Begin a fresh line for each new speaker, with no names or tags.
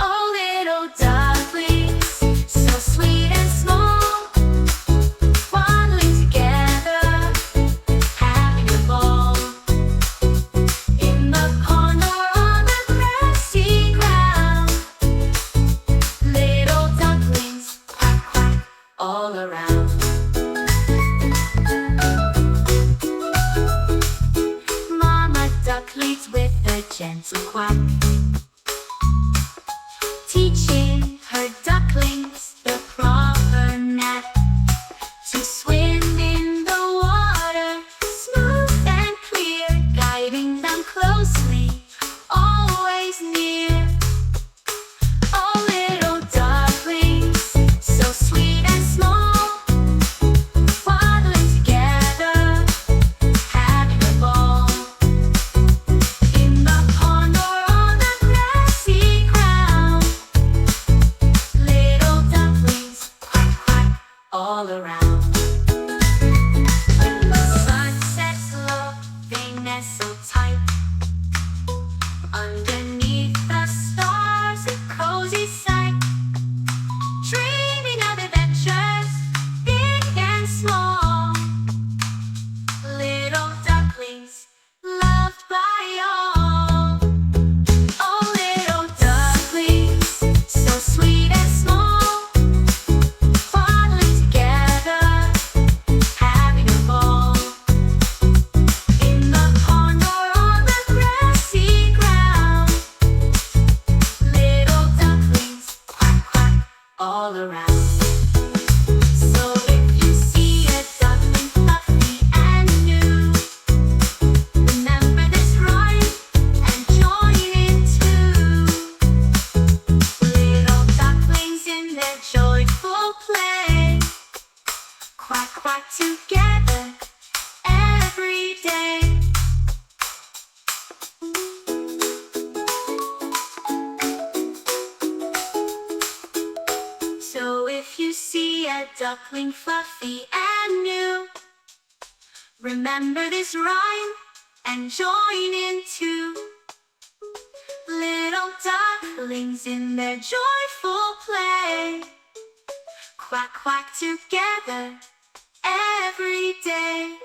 Oh, little ducklings, so sweet and small, waddling together, having a ball. In the corner on the grassy ground, little ducklings quack quack all around. Mama duck leads with a gentle quack, teaching her ducklings the proper knack to swim in the water, smooth and clear, guiding them closely, always near. Oh, little ducklings, so sweet and small, waddling together, having a ball. In the corner on the grassy ground, little ducklings quack quack all around. When the sun sets low, they nestle tight underneath the stars, a cozy sight, dreaming of adventures big and small. Little ducklings loved by all. Oh, little ducklings, so sweet and small, waddling together, having a ball. In the corner on the grassy ground, little ducklings quack quack all around. So if you see a duckling fluffy and new, remember this rhyme and join in too. Little ducklings in their joyful play, quack quack together every day. So if you see a duckling fluffy and new, remember this rhyme and join in too. Little ducklings in their joyful play, quack quack together every day.